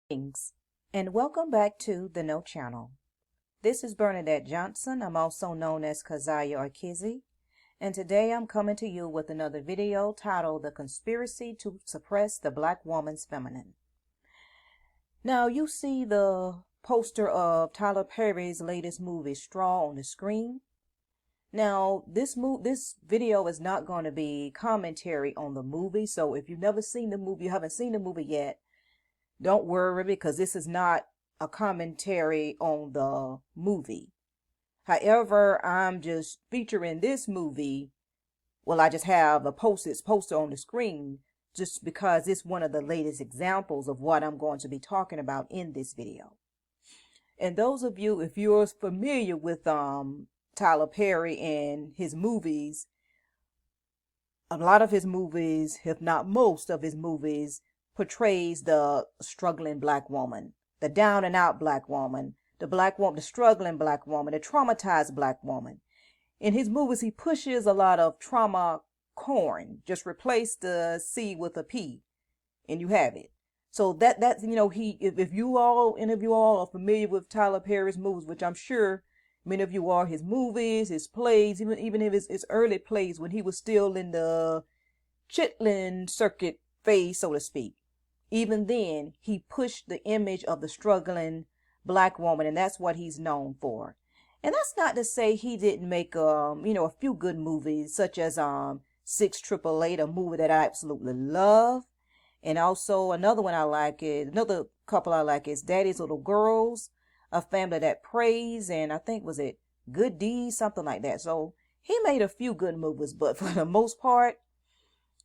Greetings, and welcome back to the No Channel. This is Bernadette Johnson. I'm also known as Kazaya or Kizzy, and today I'm coming to you with another video titled The Conspiracy to Suppress the Black Woman's Feminine. Now, you see the poster of Tyler Perry's latest movie, Straw, on the screen. Now, this video is not going to be commentary on the movie, so if you've never seen the movie, you haven't seen the movie yet, don't worry, because this is not a commentary on the movie. However, I'm just featuring this movie. Well, I just have this poster on the screen just because it's one of the latest examples of what I'm going to be talking about in this video. And those of you, if you're familiar with Tyler Perry and his movies, a lot of his movies, if not most of his movies, portrays the struggling black woman, the down and out black woman, the struggling black woman, the traumatized black woman. In his movies, he pushes a lot of trauma corn. Just replace the C with a P, and you have it. So that's if any of you all are familiar with Tyler Perry's movies, which I'm sure many of you are, his movies, his plays, even if his early plays when he was still in the Chitlin circuit phase, so to speak. Even then, he pushed the image of the struggling black woman, and that's what he's known for. And that's not to say he didn't make a few good movies, such as 688, a movie that I absolutely love. And also another couple I like is Daddy's Little Girls, A Family That Prays, and I think was it Good Deeds, something like that. So he made a few good movies, but for the most part,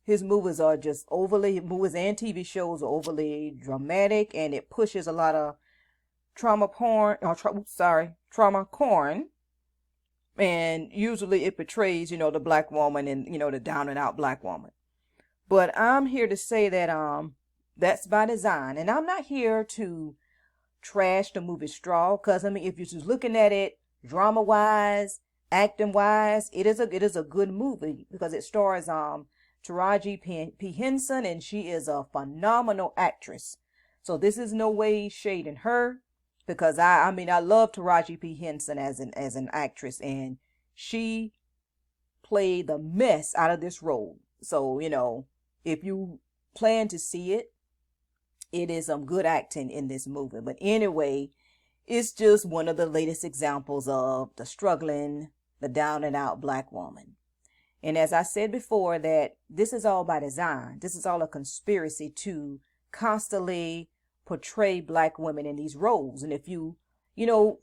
his movies and TV shows are overly dramatic, and it pushes a lot of trauma corn. And usually it portrays, the black woman and, the down and out black woman. But I'm here to say that that's by design. And I'm not here to trash the movie Straw, because if you're just looking at it drama wise, acting wise, it is a good movie because it stars Taraji P. Henson, and she is a phenomenal actress. So this is no way shading her, because I love Taraji P. Henson as an actress, and she played the mess out of this role. So, if you plan to see it, it is some good acting in this movie. But anyway, it's just one of the latest examples of the struggling, the down and out black woman. And as I said before, that this is all by design. This is all a conspiracy to constantly portray black women in these roles. And if most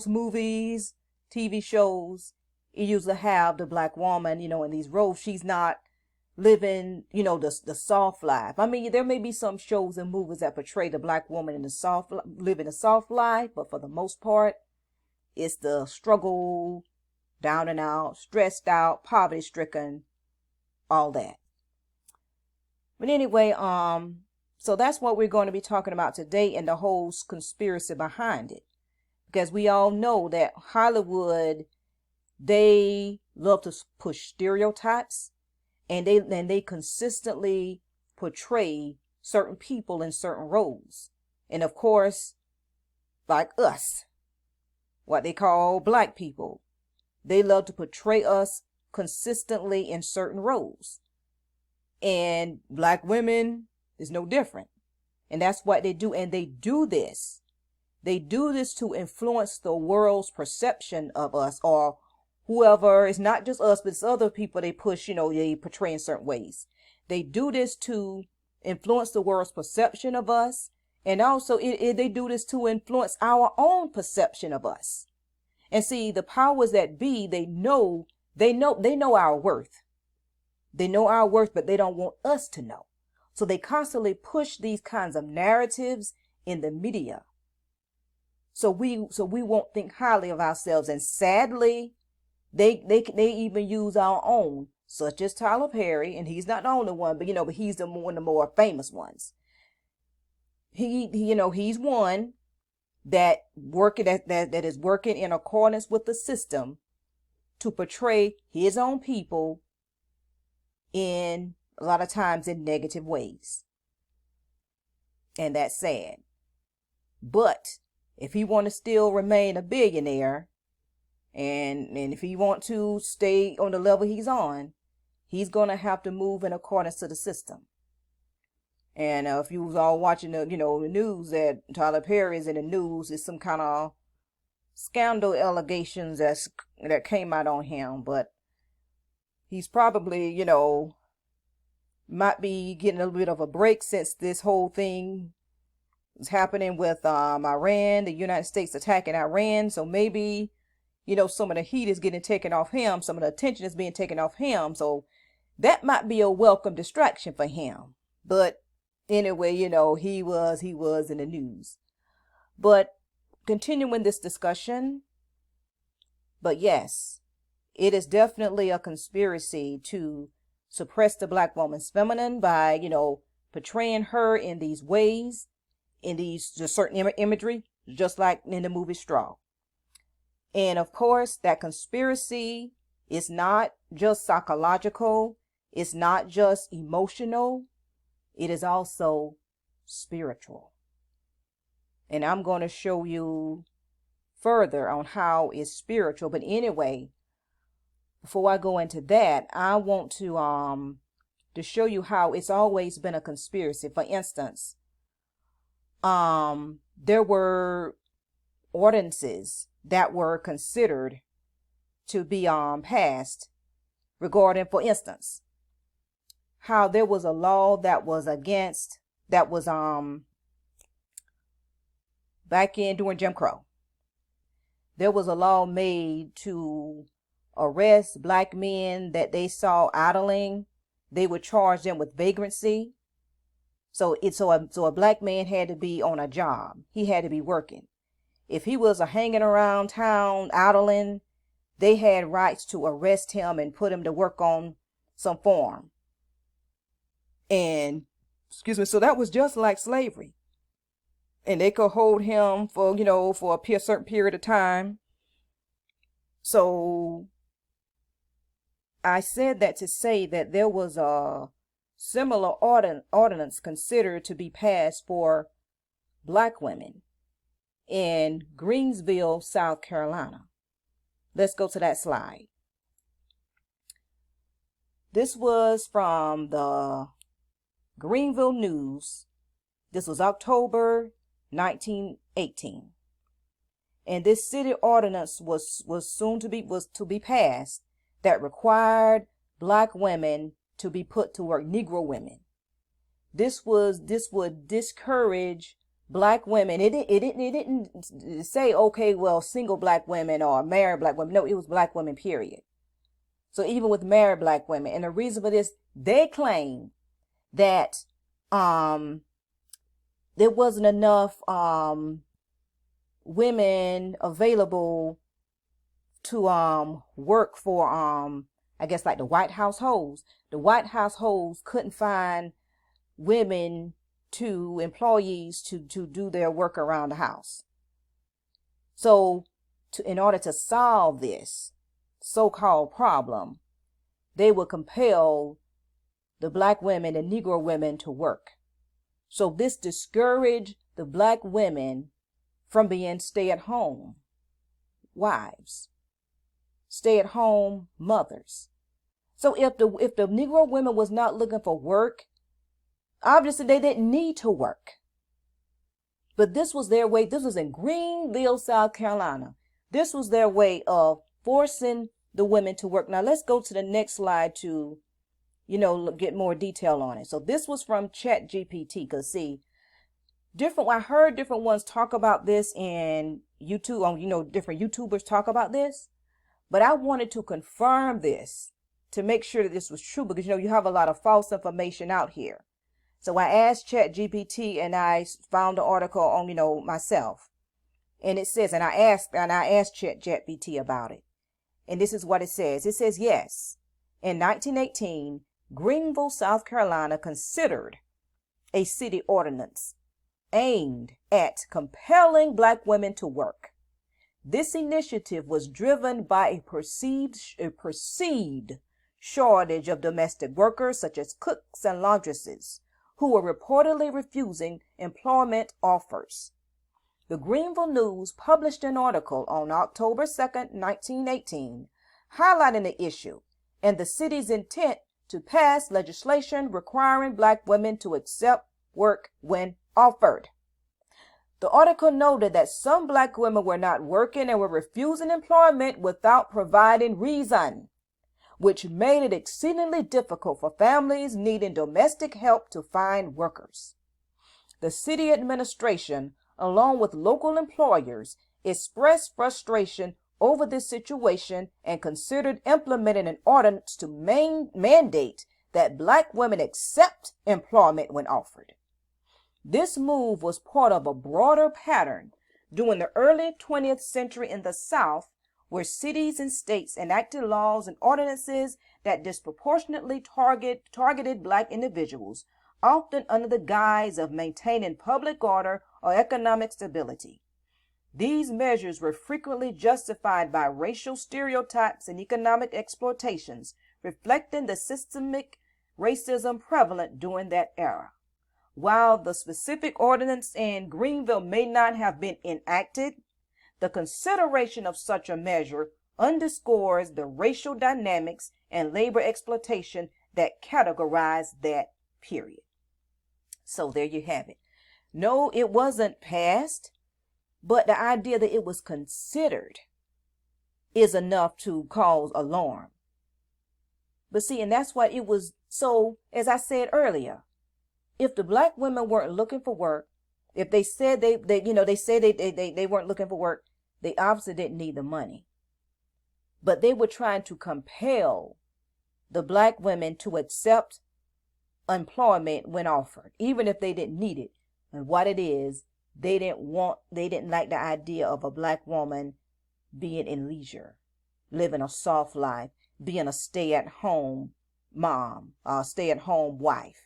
movies, TV shows, you usually have the black woman, in these roles. She's not living, the soft life. There may be some shows and movies that portray the black woman in living a soft life, but for the most part, it's the struggle, down and out, stressed out, poverty stricken, all that. But anyway, so that's what we're going to be talking about today, and the whole conspiracy behind it. Because we all know that Hollywood, they love to push stereotypes, and they consistently portray certain people in certain roles. And of course, like us, what they call black people, they love to portray us consistently in certain roles. And black women is no different. And that's what they do. And they do this. They do this to influence the world's perception of us, or whoever. It's not just us, but it's other people they push, they portray in certain ways. They do this to influence the world's perception of us. And also they do this to influence our own perception of us. And see, the powers that be, they know our worth. They know our worth, but they don't want us to know. So they constantly push these kinds of narratives in the media. So we won't think highly of ourselves. And sadly, they even use our own, such as Tyler Perry, and he's not the only one, but he's one of the more famous ones. He's one that is working in accordance with the system to portray his own people in a lot of times in negative ways. And that's sad. But if he want to still remain a billionaire, and if he want to stay on the level he's on, he's going to have to move in accordance to the system. And if you was all watching the news, that Tyler Perry is in the news, is some kind of scandal allegations that came out on him. But he's probably, might be getting a little bit of a break since this whole thing is happening with Iran, the United States attacking Iran. So maybe, some of the heat is getting taken off him. Some of the attention is being taken off him. So that might be a welcome distraction for him. But anyway, he was in the news. But continuing this discussion, but yes, it is definitely a conspiracy to suppress the black woman's feminine by, portraying her in these ways, in these just certain imagery, just like in the movie Straw. And of course, that conspiracy is not just psychological. It's not just emotional. It is also spiritual. And I'm going to show you further on how it's spiritual. But anyway, before I go into that, I want to show you how it's always been a conspiracy. For instance, there were ordinances that were considered to be passed regarding, for instance, how there was a law that was back in during Jim Crow. There was a law made to arrest black men that they saw idling. They would charge them with vagrancy. So a black man had to be on a job. He had to be working. If he was hanging around town idling, they had rights to arrest him and put him to work on some farm. And so that was just like slavery. And they could hold him for a certain period of time. So I said that to say that there was a similar ordinance considered to be passed for black women in Greensville, South Carolina. Let's go to that slide. This was from the Greenville News. This was October 1918. And this city ordinance was to be passed that required black women to be put to work, Negro women. This would discourage black women. It didn't say, okay, well, single black women or married black women. No, it was black women, period. So even with married black women, and the reason for this, they claim that there wasn't enough women available to work for I guess like the white households. The white households couldn't find women employees to do their work around the house. So in order to solve this so-called problem, they would compel the black women and Negro women to work. So this discouraged the black women from being stay-at-home wives, stay-at-home mothers. So if the Negro women was not looking for work, obviously they didn't need to work. But this was their way. This was in Greenville, South Carolina. This was their way of forcing the women to work. Now let's go to the next slide to, get more detail on it. So this was from ChatGPT. Because see, I heard different ones talk about this in YouTube, different YouTubers talk about this. But I wanted to confirm this to make sure that this was true, because, you have a lot of false information out here. So I asked ChatGPT and I found the article on, myself. And it says, and I asked ChatGPT about it. And this is what it says. It says, yes, in 1918, Greenville, South Carolina considered a city ordinance aimed at compelling black women to work. This initiative was driven by a perceived shortage of domestic workers such as cooks and laundresses who were reportedly refusing employment offers. The Greenville News published an article on October 2nd, 1918, highlighting the issue and the city's intent to pass legislation requiring Black women to accept work when offered. The article noted that some Black women were not working and were refusing employment without providing reason, which made it exceedingly difficult for families needing domestic help to find workers. The city administration, along with local employers, expressed frustration over this situation and considered implementing an ordinance to mandate that Black women accept employment when offered. This move was part of a broader pattern during the early 20th century in the South, where cities and states enacted laws and ordinances that disproportionately targeted Black individuals, often under the guise of maintaining public order or economic stability. These measures were frequently justified by racial stereotypes and economic exploitations, reflecting the systemic racism prevalent during that era. While the specific ordinance in Greenville may not have been enacted, the consideration of such a measure underscores the racial dynamics and labor exploitation that categorize that period. So there you have it. No, it wasn't passed, but the idea that it was considered is enough to cause alarm. But see, and that's why it was so, as I said earlier, if the Black women weren't looking for work, if they said they weren't looking for work, they obviously didn't need the money. But they were trying to compel the Black women to accept employment when offered, even if they didn't need it. And what it is, they didn't like the idea of a Black woman being in leisure, living a soft life, being a stay-at-home mom, stay-at-home wife.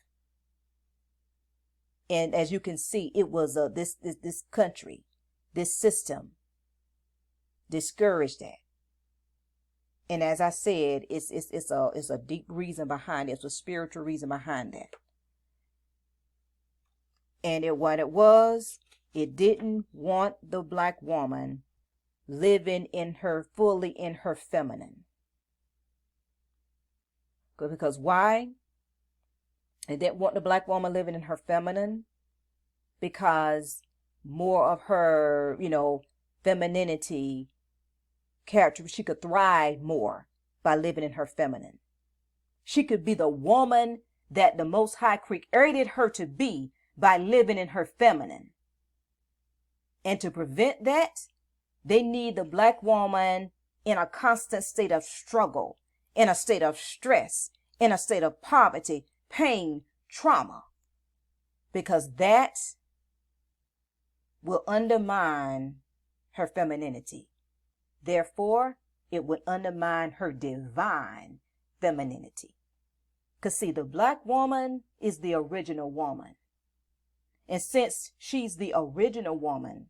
And as you can see, it was this country, this system discouraged that. And as I said, it's a deep reason behind it. It's a spiritual reason behind that. And what it was, it didn't want the Black woman living fully in her feminine. Because why? It didn't want the Black woman living in her feminine because more of her, femininity character, she could thrive more by living in her feminine. She could be the woman that the Most High created her to be by living in her feminine. And to prevent that, they need the Black woman in a constant state of struggle, in a state of stress, in a state of poverty, pain, trauma, because that will undermine her femininity. Therefore, it would undermine her divine femininity. Because see, the Black woman is the original woman. And since she's the original woman,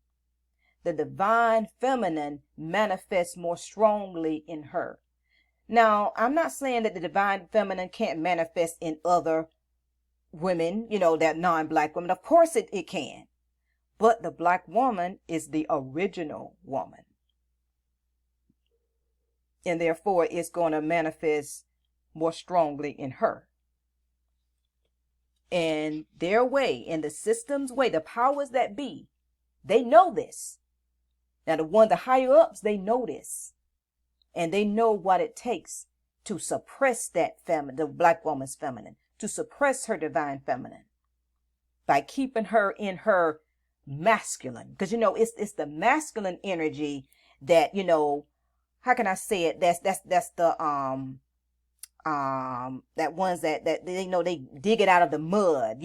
the divine feminine manifests more strongly in her. Now, I'm not saying that the divine feminine can't manifest in other women, that non-Black women. Of course it can. But the Black woman is the original woman. And therefore, it's going to manifest more strongly in her. And their way, in the system's way, the powers that be, they know this. Now, the higher ups, they know this. And they know what it takes to suppress that the Black woman's feminine, to suppress her divine feminine by keeping her in her masculine. Because, it's the masculine energy that, how can I say it? That's the, that ones that they dig it out of the mud,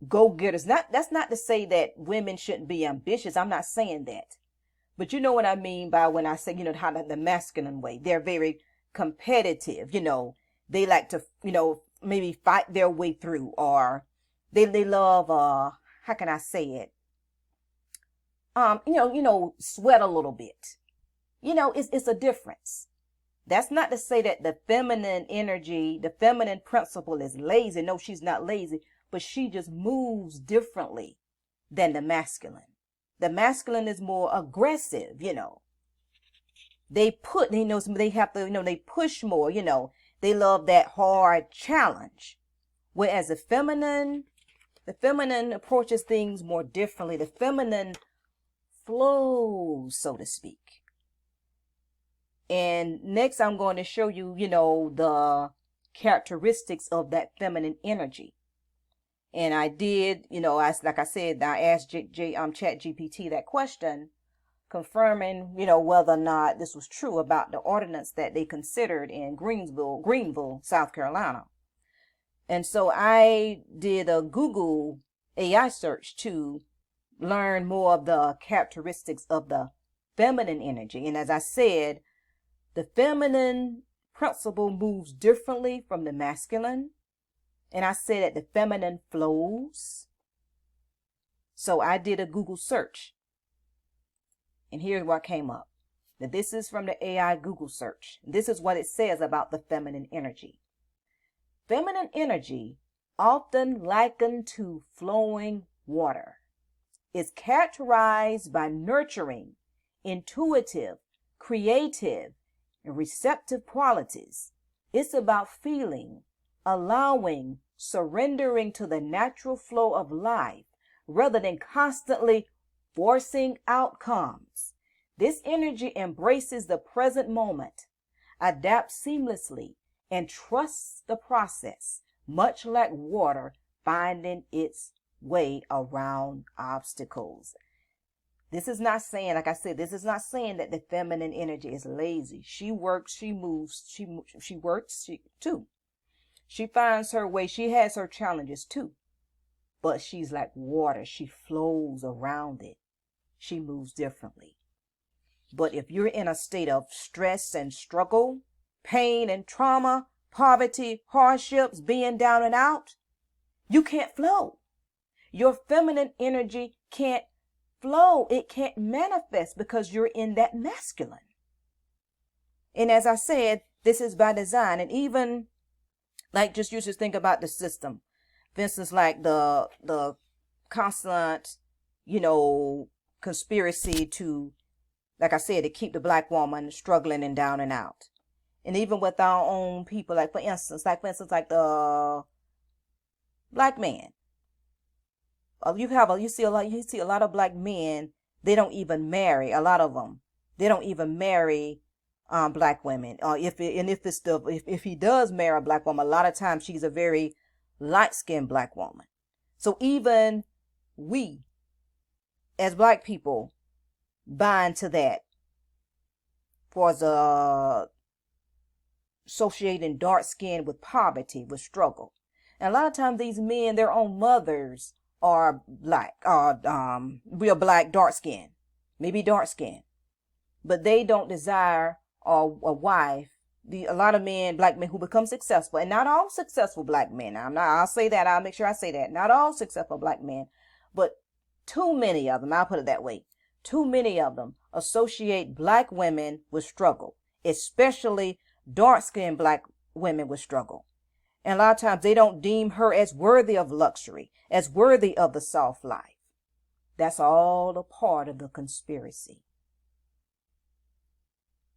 go-getters. That's not to say that women shouldn't be ambitious. I'm not saying that. But you know what I mean by when I say, how the masculine way. They're very competitive, They like to, maybe fight their way through, or they love, how can I say it? Sweat a little bit. It's a difference. That's not to say that the feminine energy, the feminine principle is lazy. No, she's not lazy, but she just moves differently than the masculine. The masculine is more aggressive, They put, they have to, they push more, They love that hard challenge. Whereas the feminine approaches things more differently. The feminine flows, so to speak. And next I'm going to show you, the characteristics of that feminine energy. And I did, like I said, I asked ChatGPT that question, confirming, whether or not this was true about the ordinance that they considered in Greenville, South Carolina. And so I did a Google AI search to learn more of the characteristics of the feminine energy. And as I said, the feminine principle moves differently from the masculine. And I said that the feminine flows. So I did a Google search. And here's what came up. Now, this is from the AI Google search. This is what it says about the feminine energy. Feminine energy, often likened to flowing water, is characterized by nurturing, intuitive, creative, and receptive qualities. It's about feeling, allowing, surrendering to the natural flow of life rather than constantly forcing outcomes. This energy embraces the present moment, adapts seamlessly, and trusts the process, much like water finding its way around obstacles. This is not saying, like I said, this is not saying that the feminine energy is lazy. She works, she moves, she works too. She finds her way. She has her challenges too. But she's like water. She flows around it. She moves differently. But if you're in a state of stress and struggle, pain and trauma, poverty, hardships, being down and out, you can't flow. Your feminine energy can't flow. It can't manifest because you're in that masculine. And as I said, this is by design. And even like just you just think about the system. For instance, like the constant, conspiracy to, like I said, to keep the black woman struggling and down and out. And even with our own people, like for instance, like the black man. You see a lot of black men. They don't even marry. A lot of them, they don't even marry black women. If he does marry a black woman, a lot of times she's a very light-skinned black woman. So even we, as black people, bind to that for the associating dark skin with poverty, with struggle. And a lot of times these men, their own mothers are black, real black, dark skin, maybe dark skin, but they don't desire a wife. A lot of men, black men who become successful, and not all successful black men. I'll say that. I'll make sure I say that. Not all successful black men, but too many of them, I'll put it that way. Too many of them associate black women with struggle, especially dark-skinned black women with struggle. And a lot of times they don't deem her as worthy of luxury, as worthy of the soft life. That's all a part of the conspiracy.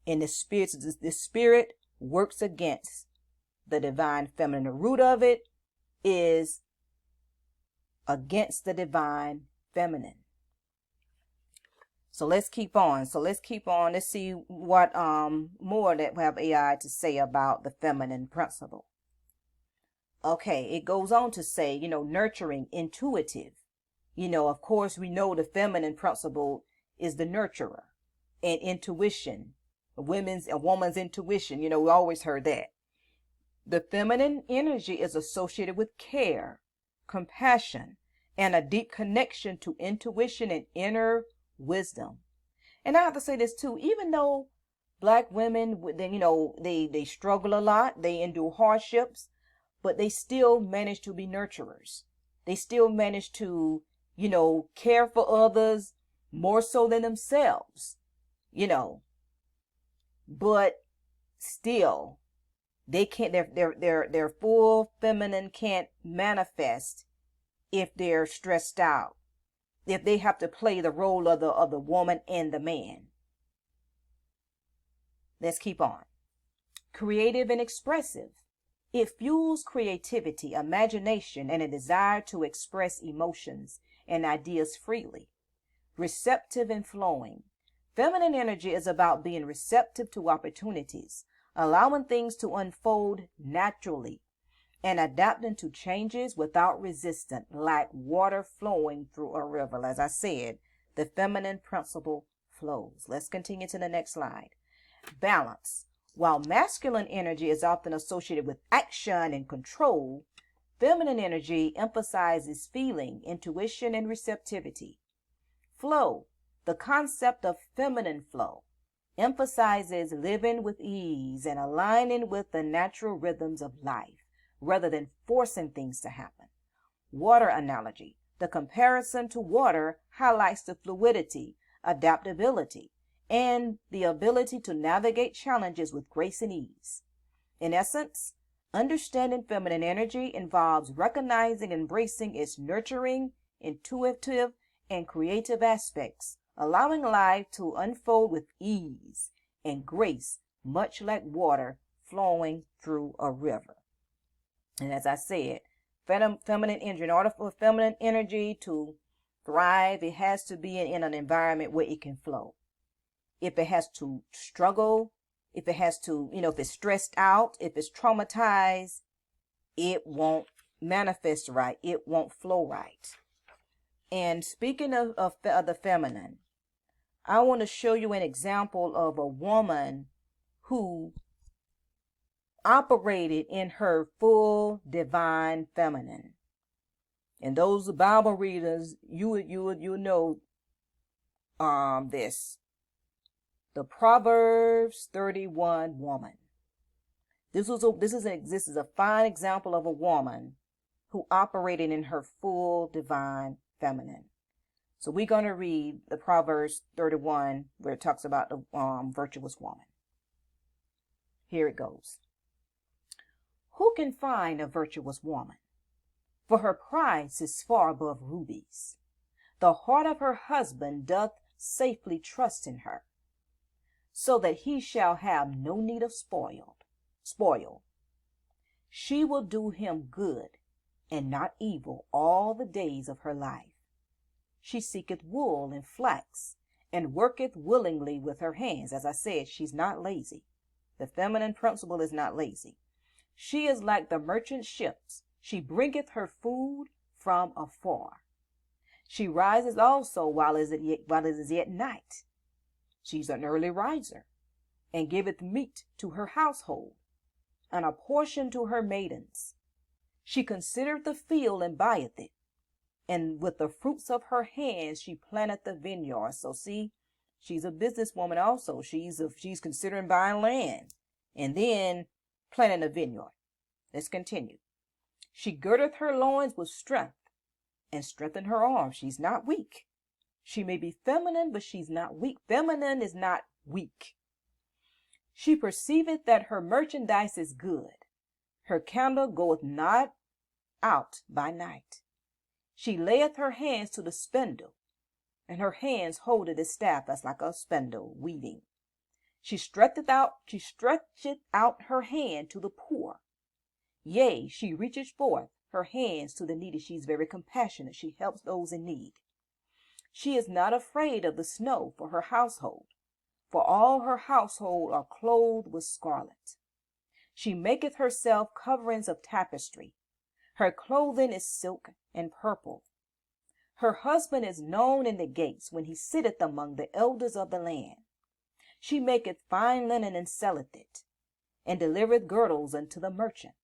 And the spirit works against the divine feminine. The root of it is against the divine feminine. So let's keep on. Let's see what more that we have AI to say about the feminine principle. Okay, it goes on to say, nurturing, intuitive. Of course, we know the feminine principle is the nurturer, and intuition, a woman's intuition. We always heard that. The feminine energy is associated with care, compassion, and a deep connection to intuition and inner wisdom. And I have to say this too, even though black women, they struggle a lot, they endure hardships, but they still manage to be nurturers. They still manage to, care for others more so than themselves, But still they can't, their full feminine can't manifest if they're stressed out, if they have to play the role of the woman and the man. Let's keep on. Creative and expressive. It fuels creativity, imagination, and a desire to express emotions and ideas freely. Receptive and flowing. Feminine energy is about being receptive to opportunities, allowing things to unfold naturally, and adapting to changes without resistance, like water flowing through a river. As I said, the feminine principle flows. Let's continue to the next slide. Balance. While masculine energy is often associated with action and control, feminine energy emphasizes feeling, intuition, and receptivity. Flow. The concept of feminine flow emphasizes living with ease and aligning with the natural rhythms of life rather than forcing things to happen. Water analogy. The comparison to water highlights the fluidity, adaptability, and the ability to navigate challenges with grace and ease. In essence, understanding feminine energy involves recognizing and embracing its nurturing, intuitive, and creative aspects, allowing life to unfold with ease and grace, much like water flowing through a river. And as I said, feminine energy, in order for feminine energy to thrive, it has to be in an environment where it can flow. If it has to struggle, if it has to, if it's stressed out, if it's traumatized, it won't manifest right. It won't flow right. And speaking of the feminine, I want to show you an example of a woman who operated in her full divine feminine. And those Bible readers, you know this. The Proverbs 31 woman. This is a fine example of a woman who operated in her full divine feminine. So we're going to read the Proverbs 31 where it talks about the virtuous woman. Here it goes. Who can find a virtuous woman? For her price is far above rubies. The heart of her husband doth safely trust in her, so that he shall have no need of spoil. She will do him good and not evil all the days of her life. She seeketh wool and flax, and worketh willingly with her hands. As I said, she's not lazy. The feminine principle is not lazy. She is like the merchant ships. She bringeth her food from afar. She rises also while it is yet night. She's an early riser, and giveth meat to her household, and a portion to her maidens. She considereth the field and buyeth it, and with the fruits of her hands she planteth the vineyard. So see, she's a businesswoman also. She's considering buying land and then planting a vineyard. Let's continue. She girdeth her loins with strength, and strengthen her arms. She's not weak. She may be feminine, but she's not weak. Feminine is not weak. She perceiveth that her merchandise is good. Her candle goeth not out by night. She layeth her hands to the spindle, and her hands holdeth the staff. That's like a spindle, weaving. She stretcheth out her hand to the poor. Yea, she reacheth forth her hands to the needy. She's very compassionate. She helps those in need. She is not afraid of the snow for her household, for all her household are clothed with scarlet. She maketh herself coverings of tapestry. Her clothing is silk and purple. Her husband is known in the gates when he sitteth among the elders of the land. She maketh fine linen and selleth it, and delivereth girdles unto the merchant.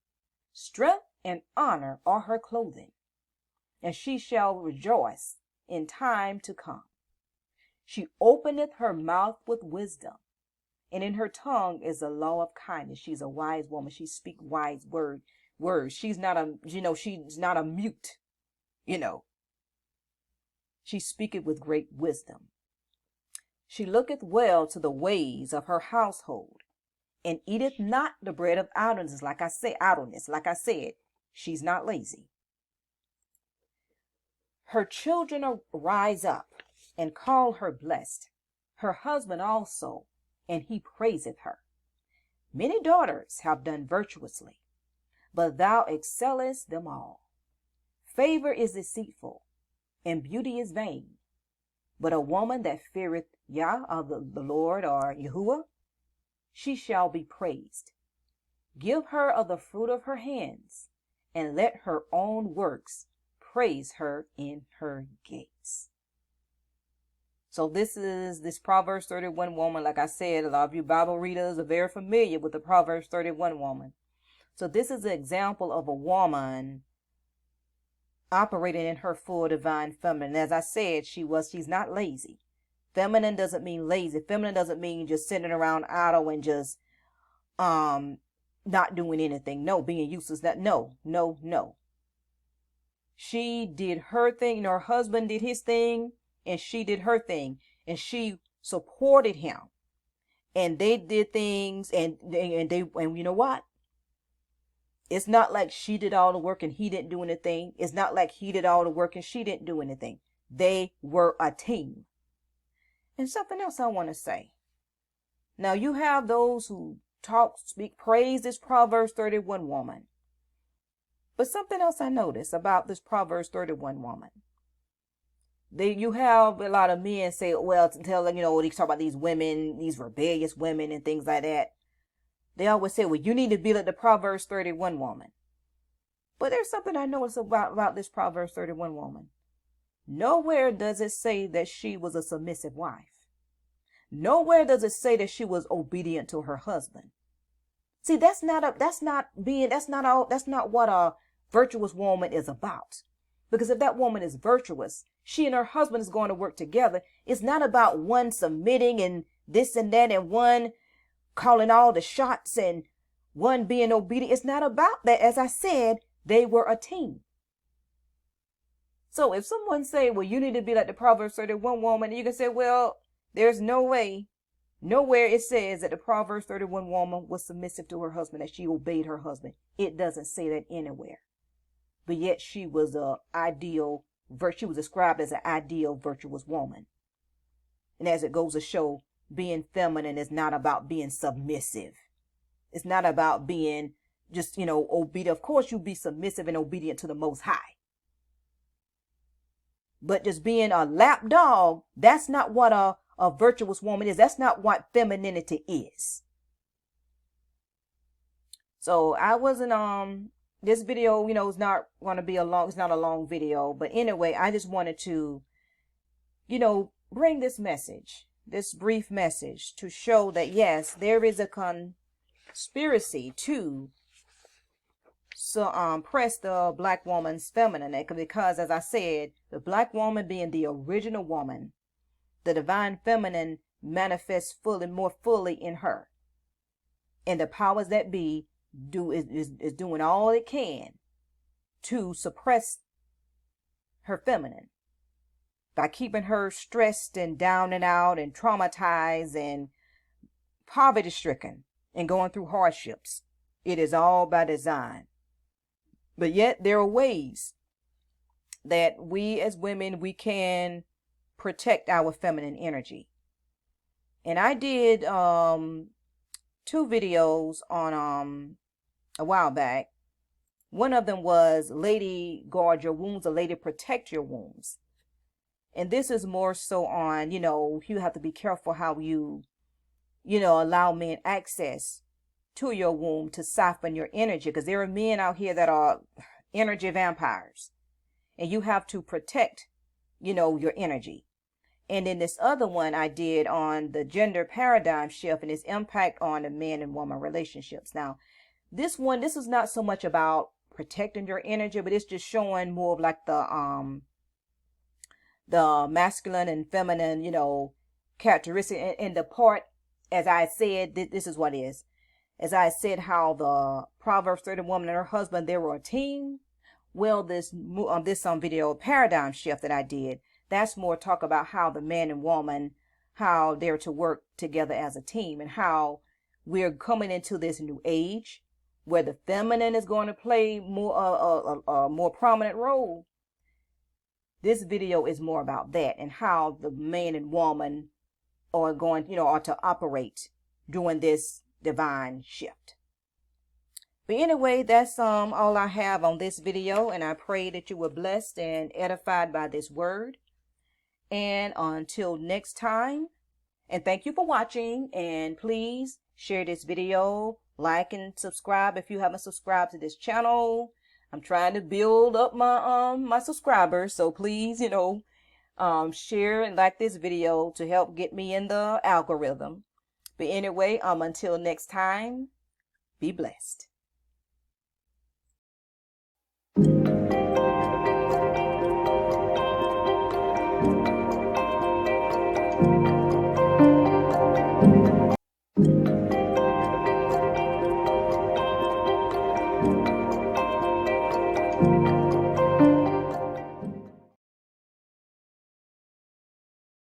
Strength and honor are her clothing, and she shall rejoice in time to come. She openeth her mouth with wisdom, and in her tongue is the law of kindness. She's a wise woman. She speaks wise words. She's not a mute, She speaketh with great wisdom. She looketh well to the ways of her household, and eateth not the bread of idleness. Like I said, she's not lazy. Her children rise up and call her blessed, her husband also, and he praiseth her. Many daughters have done virtuously, but thou excellest them all. Favor is deceitful, and beauty is vain. But a woman that feareth Yah, of the Lord, or Yahuwah, she shall be praised. Give her of the fruit of her hands, and let her own works praise her in her gates. So this Proverbs 31 woman. Like I said, a lot of you Bible readers are very familiar with the Proverbs 31 woman. So this is an example of a woman operating in her full divine feminine. As I said, she's not lazy. Feminine doesn't mean lazy. Feminine doesn't mean just sitting around idle and just not doing anything. No, being useless. No. She did her thing, and her husband did his thing, and she did her thing, and she supported him, and they did things, and you know what? It's not like she did all the work and he didn't do anything. It's not like he did all the work and she didn't do anything. They were a team. And something else I want to say. Now you have those who praise this Proverbs 31 woman. But something else I noticed about this Proverbs 31 woman. You have a lot of men say, well, they talk about these women, these rebellious women and things like that. They always say, well, you need to be like the Proverbs 31 woman. But there's something I noticed about this Proverbs 31 woman. Nowhere does it say that she was a submissive wife. Nowhere does it say that she was obedient to her husband. See, that's not what a virtuous woman is about. Because if that woman is virtuous, she and her husband is going to work together. It's not about one submitting and this and that, and one calling all the shots and one being obedient. It's not about that. As I said, they were a team. So if someone say, well, you need to be like the Proverbs 31 woman, you can say, well, there's no way, nowhere it says that the Proverbs 31 woman was submissive to her husband, that she obeyed her husband. It doesn't say that anywhere. But yet she was she was described as an ideal virtuous woman. And as it goes to show, being feminine is not about being submissive. It's not about being just, obedient. Of course, you be submissive and obedient to the Most High. But just being a lap dog, that's not what a virtuous woman is. That's not what femininity is. So I wasn't, this video, is not going to be it's not a long video. But anyway, I just wanted to, bring this message, this brief message, to show that, yes, there is a conspiracy to press the black woman's feminine, because, as I said, the black woman being the original woman, the divine feminine manifests more fully in her, and the powers that be is doing all it can to suppress her feminine by keeping her stressed and down and out and traumatized and poverty stricken and going through hardships. It is all by design. But yet there are ways that we as women, we can protect our feminine energy. And I did 2 videos on a while back. One of them was Lady Guard Your Wounds, or Lady Protect Your Wounds. And this is more so on, you have to be careful how you allow men access to your womb to soften your energy, because there are men out here that are energy vampires, and you have to protect, your energy. And then this other one I did on the gender paradigm shift and its impact on the man and woman relationships. Now, this is not so much about protecting your energy, but it's just showing more of like the masculine and feminine, characteristic. And the part, as I said, this is what it is. As I said, how the Proverbs 30 woman and her husband, they were a team. Well, this video paradigm shift that I did, that's more talk about how the man and woman, how they're to work together as a team, and how we're coming into this new age where the feminine is going to play more prominent role. This video is more about that and how the man and woman are going, are to operate during this divine shift. But anyway, that's all I have on this video, and I pray that you were blessed and edified by this word. And until next time, and thank you for watching, and please share this video, like and subscribe if you haven't subscribed to this channel. I'm trying to build up my subscribers, so please, share and like this video to help get me in the algorithm. But anyway, until next time, be blessed. Thank you.